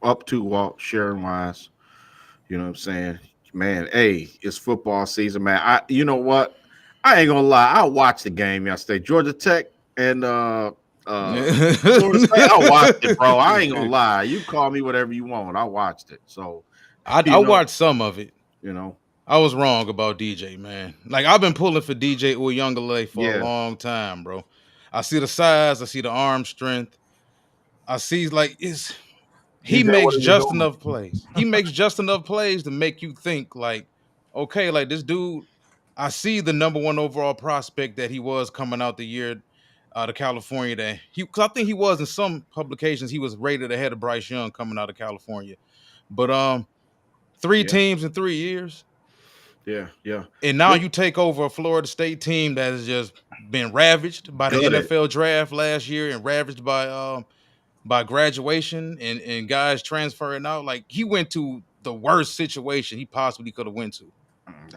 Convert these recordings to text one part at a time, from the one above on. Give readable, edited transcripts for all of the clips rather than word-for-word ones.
up to Walt sharing wise. You know what I'm saying? Man, hey, it's football season, man. You know what? I ain't gonna lie. I watched the game yesterday, Georgia Tech and Florida State. I watched it, bro. I ain't gonna lie. You call me whatever you want. I watched it. So, I you know, watched some of it. you know, I was wrong about DJ, man. Like I've been pulling for DJ Uyunglele for a yeah. long time, bro. I see the size, I see the arm strength. I see like it's he DJ, what makes are you just doing? enough plays. He makes just enough plays to make you think like, okay, like this dude. I see the number one overall prospect that he was coming out the year out of California. That cause I think he was in some publications. He was rated ahead of Bryce Young coming out of California. But three Yeah, teams in 3 years, yeah, yeah. and now Li- you take over a Florida State team that has just been ravaged by the Good. NFL draft last year and ravaged by graduation and guys transferring out. Like he went to the worst situation he possibly could have went to.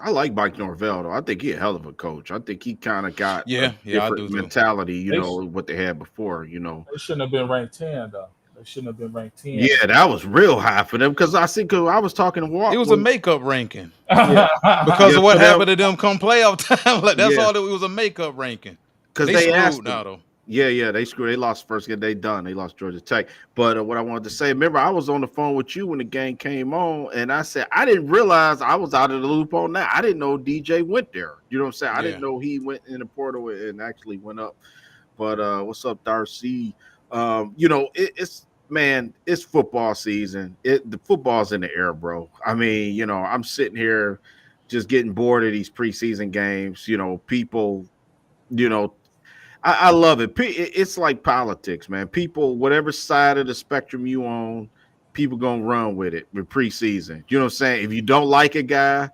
I like Mike Norvell though. I think he a hell of a coach. I think he kind of got a Yeah, I different do too. mentality, They, what they had before. they shouldn't have been ranked 10, though. They shouldn't have been ranked 10. Yeah, that was real high for them because cause I was talking to It Walt was a when makeup ranking yeah because yeah of what for them happened to them come playoff time. Like that's yeah all. It was a makeup ranking. because They they asked screwed now them. though. Yeah, they screwed. They lost the first game. They done. They lost Georgia Tech. But what I wanted to say, remember, I was on the phone with you when the game came on, and I said I didn't realize I was out of the loop on that. I didn't know DJ went there. You know what I'm saying? I didn't Yeah, know he went in the portal and actually went up. But what's up, Darcy? It's man, it's football season. The football's in the air, bro. I mean, I'm sitting here just getting bored of these preseason games. People, you know, I love it. It's like politics, man. People, whatever side of the spectrum you on, people gonna run with it with preseason. You know what I'm saying? If you don't like a guy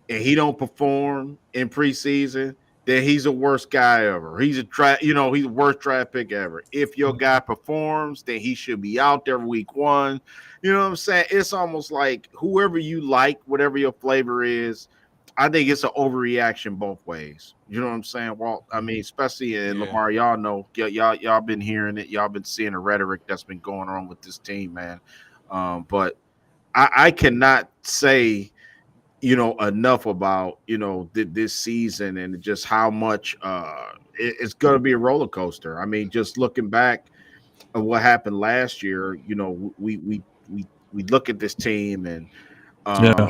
and he don't perform in preseason, then he's the worst guy ever. He's the worst draft pick ever. If your guy performs, then he should be out there week one. You know what I'm saying? It's almost like whoever you like, whatever your flavor is. I think it's an overreaction both ways. You know what I'm saying? Well, I mean, especially in yeah. Lamar, y'all know, y'all been hearing it, y'all been seeing the rhetoric that's been going on with this team, man. But I cannot say enough about this season and just how much it's going to be a roller coaster. I mean, just looking back at what happened last year, we look at this team and uh, Yeah.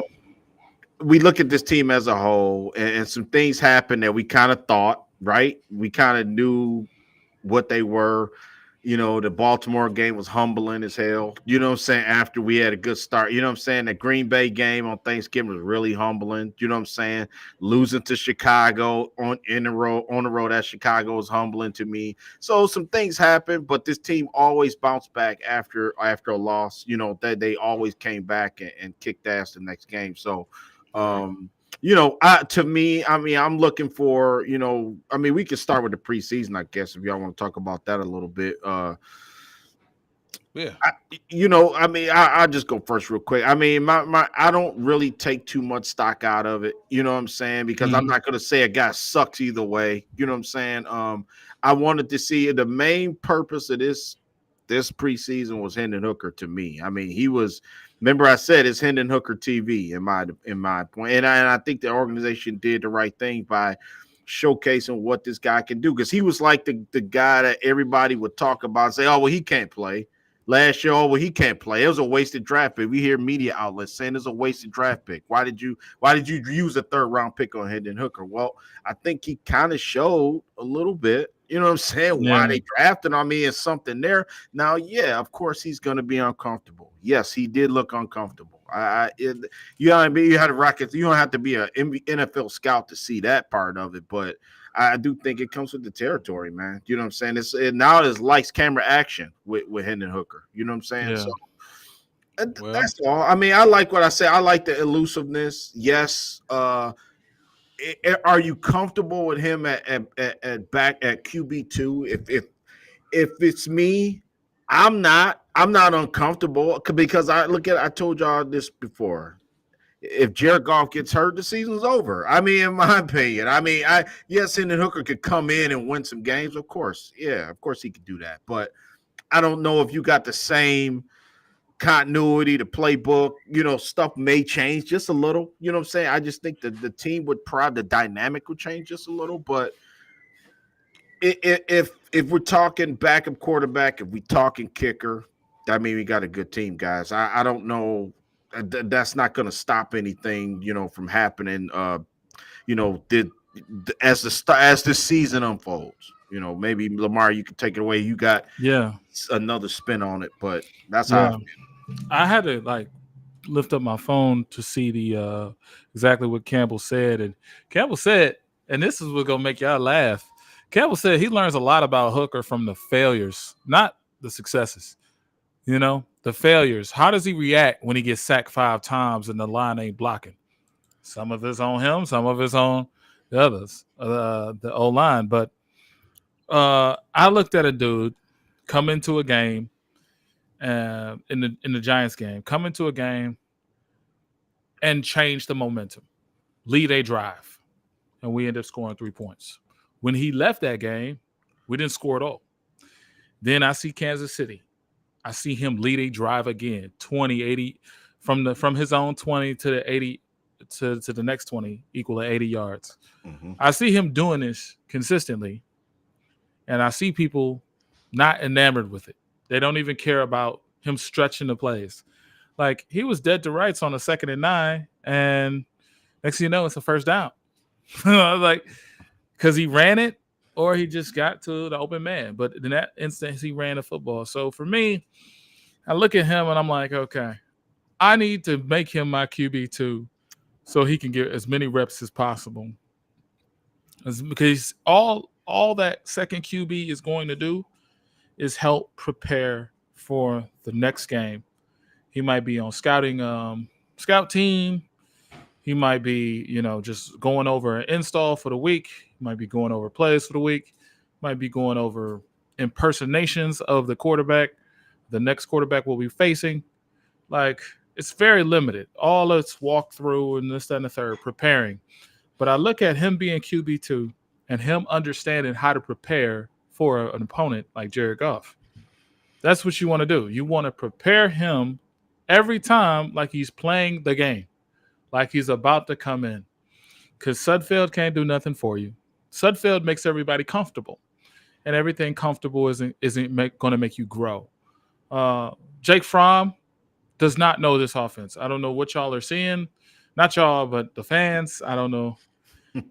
we look at this team as a whole, and some things happened that we kind of thought, right? We kind of knew what they were. The Baltimore game was humbling as hell. You know what I'm saying? After we had a good start, you know what I'm saying? The Green Bay game on Thanksgiving was really humbling. You know what I'm saying? Losing to Chicago on the road at Chicago was humbling to me. So some things happened, but this team always bounced back after a loss. They always came back and kicked ass the next game. So Right. to me, I mean, I'm looking for, I mean, we can start with the preseason, I guess, if y'all want to talk about that a little bit. Yeah. I, I mean, I'll just go first real quick. I mean, I don't really take too much stock out of it. You know what I'm saying? Because I'm Hmm. not going to say a guy sucks either way. You know what I'm saying? I wanted to see the main purpose of this preseason was Hendon Hooker to me. I mean, he was. Remember, I said it's Hendon Hooker TV in my point, and I think the organization did the right thing by showcasing what this guy can do because he was like the guy that everybody would talk about and say, oh well, he can't play. Last year, oh well, he can't play. It was a wasted draft pick. We hear media outlets saying it's a wasted draft pick. Why did you use a third round pick on Hendon Hooker? Well, I think he kind of showed a little bit. You know what I'm saying? Why Yeah. they drafted on me is something there. Now, yeah, of course he's going to be uncomfortable. Yes, he did look uncomfortable. You know what I mean? You had a Rockets. You don't have to be a NFL scout to see that part of it, but I do think it comes with the territory, man. You know what I'm saying? Now it's lights, camera, action with Hendon Hooker. You know what I'm saying? So Yeah. Well, that's all. I mean, I like what I say. I like the elusiveness. Yes. Are you comfortable with him at back at QB2? If it's me, I'm not. I'm not uncomfortable because I told y'all this before. If Jared Goff gets hurt, the season's over. I mean, in my opinion. I mean, yes, Hendon Hooker could come in and win some games, of course. Yeah, of course he could do that. But I don't know if you got the same continuity, the playbook, stuff may change just a little. You know what I'm saying? I just think that the team would probably the dynamic would change just a little. But if we're talking backup quarterback, if we're talking kicker, I mean we got a good team, guys. I don't know. That's not going to stop anything, from happening. Did as this season unfolds. Maybe Lamar, you can take it away. You got Yeah, another spin on it, but that's how I yeah. feel. I had to like lift up my phone to see the exactly what Campbell said, and Campbell said, and this is what's gonna make y'all laugh. Campbell said he learns a lot about Hooker from the failures, not the successes. The failures. How does he react when he gets sacked 5 times and the line ain't blocking? Some of it's on him, some of it's on the others, the O line. But I looked at a dude come into a game in the Giants game, come into a game and change the momentum, lead a drive, and we end up scoring 3 points. When he left that game, we didn't score at all. Then I see Kansas City. I see him lead a drive again, 20, 80, from his own 20 to the 80 to the next 20, equal to 80 yards. Mm-hmm. I see him doing this consistently, and I see people not enamored with it. They don't even care about him stretching the plays. Like, he was dead to rights on a 2nd and 9, and next thing you know, it's a first down. Like, because he ran it or he just got to the open man. But in that instance, he ran the football. So for me, I look at him and I'm like, okay, I need to make him my QB2 so he can get as many reps as possible. Because all that second QB is going to do is help prepare for the next game. He might be on scout team. He might be, just going over an install for the week. He might be going over plays for the week. Might be going over impersonations of the quarterback the next quarterback will be facing. Like, it's very limited. All it's walk through and this, that, and the third, preparing. But I look at him being QB2 and him understanding how to prepare for an opponent like Jared Goff. That's what you want to do. You want to prepare him every time like he's playing the game, like he's about to come in. Because Sudfeld can't do nothing for you. Sudfeld makes everybody comfortable, and everything comfortable isn't going to make you grow. Jake Fromm does not know this offense. I don't know what y'all are seeing. Not y'all, but the fans. I don't know.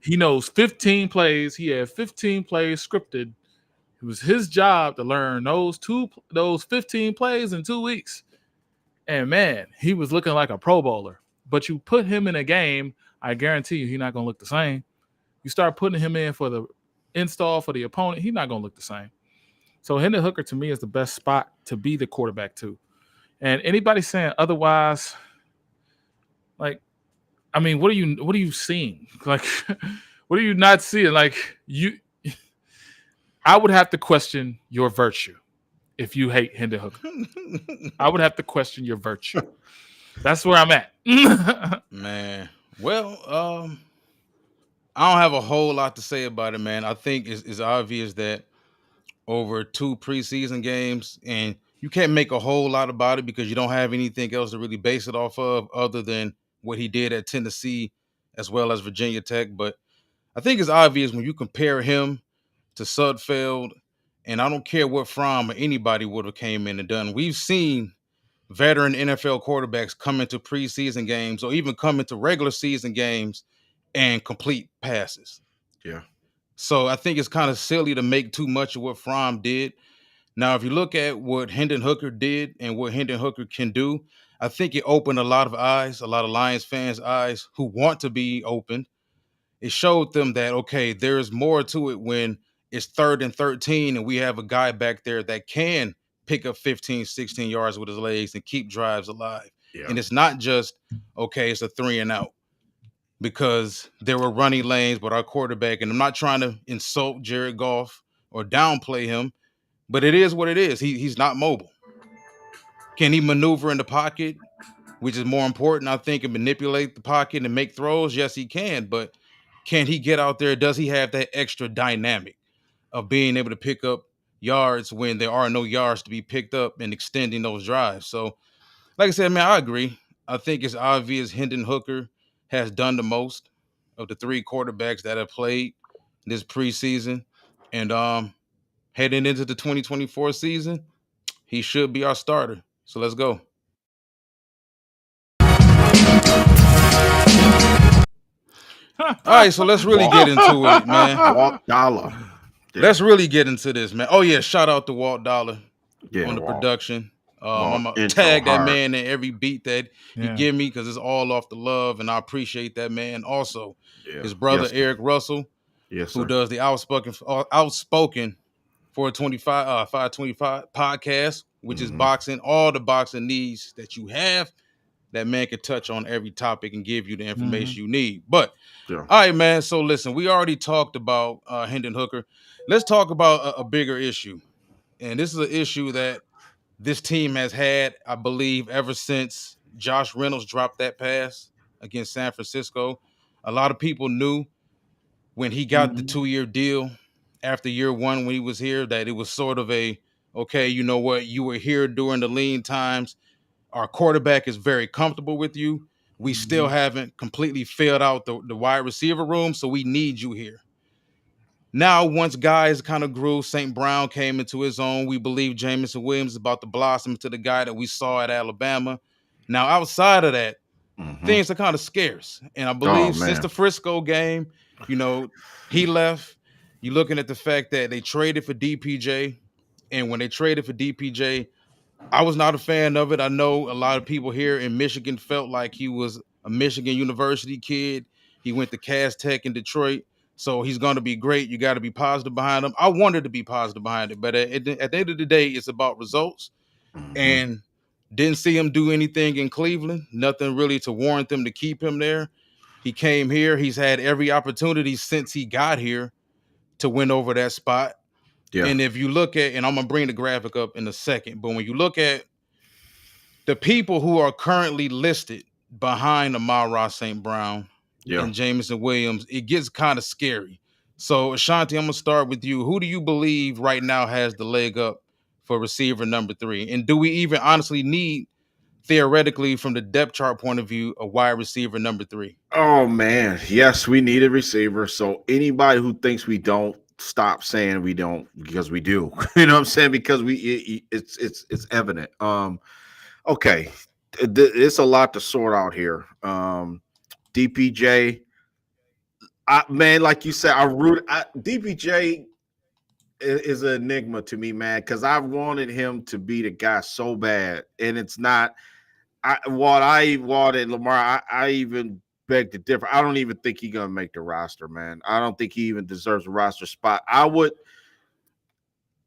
He knows 15 plays. He had 15 plays scripted. It was his job to learn those 15 plays in 2 weeks. And man, he was looking like a Pro Bowler. But you put him in a game, I guarantee you he's not going to look the same. You start putting him in for the install for the opponent, he's not going to look the same. So Hendon Hooker to me is the best spot to be the quarterback too. And anybody saying otherwise, like, I mean, what are you seeing? Like, what are you not seeing? Like, I would have to question your virtue if you hate Hendon Hooker. I would have to question your virtue. That's where I'm at. Man. Well, I don't have a whole lot to say about it, man. I think it's obvious that over 2 preseason games, and you can't make a whole lot about it because you don't have anything else to really base it off of other than what he did at Tennessee as well as Virginia Tech. But I think it's obvious when you compare him to Sudfeld, and I don't care what Fromm or anybody would have came in and done. We've seen veteran NFL quarterbacks come into preseason games or even come into regular season games and complete passes. Yeah. So I think it's kind of silly to make too much of what Fromm did. Now, if you look at what Hendon Hooker did and what Hendon Hooker can do, I think it opened a lot of eyes, a lot of Lions fans' eyes who want to be opened. It showed them that, okay, there's more to it when it's 3rd and 13 and we have a guy back there that can pick up 15, 16 yards with his legs and keep drives alive. Yeah. And it's not just, okay, it's a 3 and out because there were running lanes, but our quarterback, and I'm not trying to insult Jared Goff or downplay him, but it is what it is. He's not mobile. Can he maneuver in the pocket, which is more important, I think, and manipulate the pocket and make throws? Yes, he can. But can he get out there? Does he have that extra dynamic of being able to pick up yards when there are no yards to be picked up and extending those drives? So like I said, man, I agree. I think it's obvious Hendon Hooker has done the most of the three quarterbacks that have played this preseason. And heading into the 2024 season, he should be our starter. So let's go. All right, so let's really Walt, get into it, man. Walt Dollar. Let's really get into this, man. Oh yeah, shout out to Walt Dollar Yeah, on the Walt. production. Walt I'm gonna intro tag that hard. man in every beat that he Yeah. give me because it's all off the love, and I appreciate that man. Also, Yeah. his brother Yes. Eric Russell, Yes, who sir. does the outspoken 525 podcast, which is Mm-hmm. boxing, all the boxing needs that you have. That man can touch on every topic and give you the information you need. But Yeah. all right, man. So listen, we already talked about Hendon Hooker. Let's talk about a bigger issue, and this is an issue that this team has had, I believe, ever since Josh Reynolds dropped that pass against San Francisco. A lot of people knew when he got the 2-year deal after year one when he was here that it was sort of a, okay, you know what, you were here during the lean times. Our quarterback is very comfortable with you. We still haven't completely filled out the wide receiver room, so we need you here. Now, once guys kind of grew, St. Brown came into his own. We believe Jamison Williams is about to blossom into the guy that we saw at Alabama. Now, outside of that, Mm-hmm. things are kind of scarce. And I Oh believe since man. the Frisco game, you know, he left. You're looking at the fact that they traded for DPJ. And when they traded for DPJ, I was not a fan of it. I know a lot of people here in Michigan felt like he was a Michigan University kid. He went to Cass Tech in Detroit. So he's going to be great. You got to be positive behind him. I wanted to be positive behind it. But at the end of the day, it's about results. Mm-hmm. And didn't see him do anything in Cleveland. Nothing really to warrant them to keep him there. He came here. He's had every opportunity since he got here to win over that spot. Yeah. And if you look at, and I'm going to bring the graphic up in a second, but when you look at the people who are currently listed behind Amon-Ra St. Brown Yeah. and Jamison Williams, it gets kind of scary. So, Ashanti, I'm going to start with you. Who do you believe right now has the leg up for receiver number 3? And do we even honestly need, theoretically, from the depth chart point of view, a wide receiver number 3? Oh man. Yes, we need a receiver. So anybody who thinks we don't, stop saying we don't, because we do. You know what I'm saying? Because it's evident. Okay. It's a lot to sort out here. DPJ. Man, like you said, DPJ is an enigma to me, man, because I wanted him to be the guy so bad, and it's not. Walt and Lamar, I even beg to differ. I don't even think he's gonna make the roster, man. I don't think he even deserves a roster spot. I would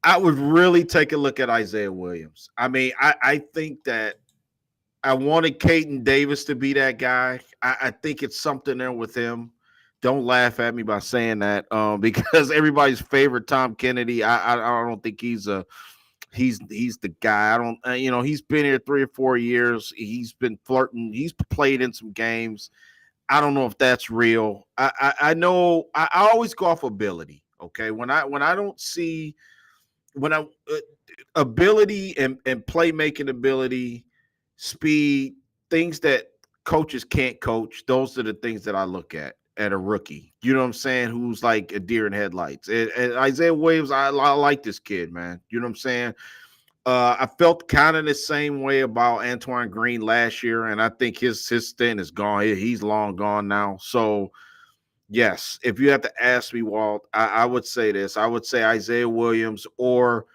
really take a look at Isaiah Williams. I mean, I think that I wanted Caden Davis to be that guy. I think it's something there with him. Don't laugh at me by saying that, because everybody's favorite Tom Kennedy. I don't think he's the guy. I don't, he's been here 3 or 4 years. He's been flirting. He's played in some games. I don't know if that's real. I know I always go off ability. Okay, when I don't see when I ability and playmaking ability, speed, things that coaches can't coach. Those are the things that I look at a rookie. You know what I'm saying? Who's like a deer in headlights. And Isaiah Williams, I like this kid, man. You know what I'm saying? I felt kind of the same way about Antoine Green last year, and I think his stint is gone. He's long gone now. So yes, if you have to ask me, Walt, I would say this. I would say Isaiah Williams, or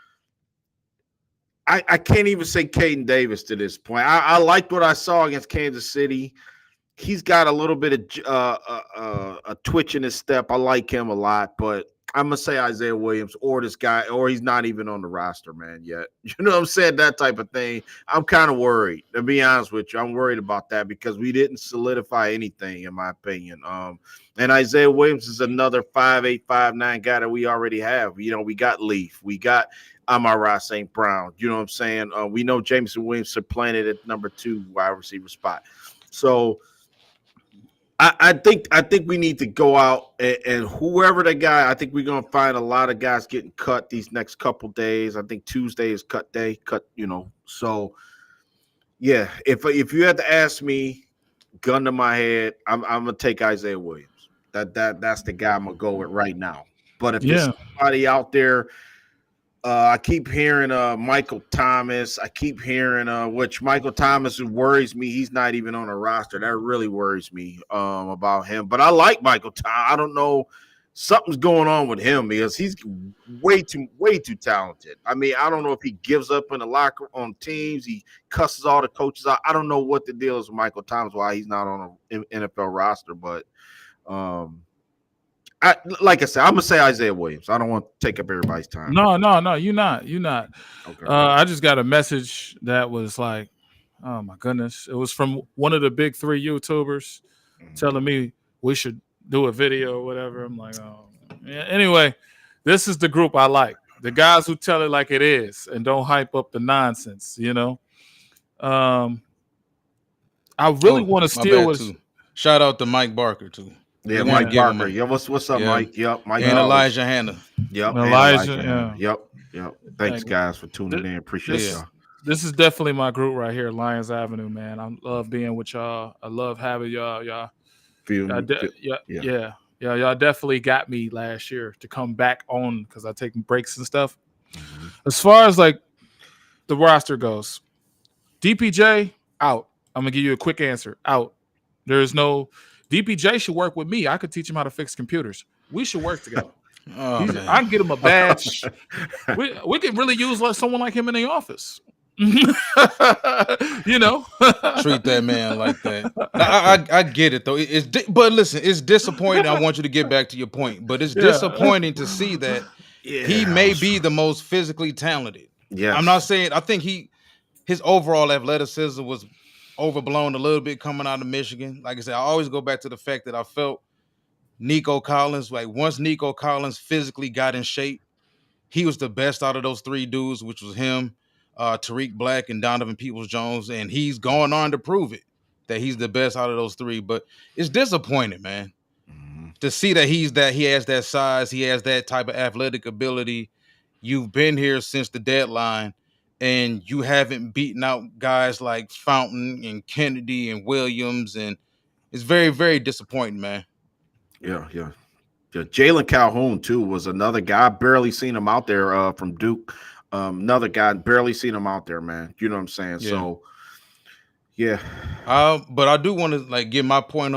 I can't even say Caden Davis to this point. I liked what I saw against Kansas City. He's got a little bit of a twitch in his step. I like him a lot, but I'm gonna say Isaiah Williams or this guy, or he's not even on the roster, man, yet. You know what I'm saying? That type of thing. I'm kind of worried, to be honest with you. I'm worried about that because we didn't solidify anything, in my opinion. And Isaiah Williams is another 5'8", 5'9" guy that we already have. You know, we got Leaf, we got Amon-Ra St. Brown. You know what I'm saying? We know Jamison Williams supplanted at number 2 wide receiver spot. So I think we need to go out and whoever the guy, I think we're gonna find a lot of guys getting cut these next couple days. I think Tuesday is cut day, so Yeah, if you had to ask me, gun to my head, I'm gonna take Isaiah Williams. That's the guy I'm gonna go with right now. But if it's Yeah. somebody out there, I keep hearing Michael Thomas. I keep hearing which Michael Thomas worries me. He's not even on a roster. That really worries me about him. But I like Michael Thomas. I don't know. Something's going on with him because he's way too talented. I mean, I don't know if he gives up in the locker on teams. He cusses all the coaches out. I don't know what the deal is with Michael Thomas, why he's not on an NFL roster. But like I said, I'm gonna say Isaiah Williams. I don't want to take up everybody's time. No, you're not. You're not. Okay. I just got a message that was like, oh my goodness. It was from one of the big 3 YouTubers telling me we should do a video or whatever. I'm like, oh yeah. Anyway, this is the group I like. The guys who tell it like it is and don't hype up the nonsense, you know. I really want to steal with shout out to Mike Barker too. Yeah, Mike Barker. Yeah, what's up, Mike? Yep, Mike and Elijah Hanna. Yep, Elijah. Yep. Thanks, guys, for tuning in. Appreciate y'all. This is definitely my group right here, Lions Avenue, man. I love being with y'all. I love having y'all. Y'all definitely got me last year to come back on because I take breaks and stuff. Mm-hmm. As far as like the roster goes, DPJ out. I'm gonna give you a quick answer. Out. There's no DPJ should work with me. I could teach him how to fix computers. We should work together. I can get him a badge. we could really use someone like him in the office. You know, treat that man like that. I get it though. But listen, it's disappointing. I want you to get back to your point, but it's disappointing to see that he may be the most physically talented. Yeah, I'm not saying. I think his overall athleticism was overblown a little bit coming out of Michigan. Like I said, I always go back to the fact that I felt Nico Collins, like once Nico Collins physically got in shape, he was the best out of those 3 dudes, which was him, Tariq Black, and Donovan Peoples-Jones. And he's going on to prove it that he's the best out of those 3. But it's disappointing, man, to see that he has that size, he has that type of athletic ability. You've been here since the deadline, and you haven't beaten out guys like Fountain and Kennedy and Williams, and it's very, very disappointing, man. Yeah. Jalen Calhoun too was another guy. Barely seen him out there from Duke. Another guy, barely seen him out there, man. You know what I'm saying? Yeah. So, yeah. But I do want to give my point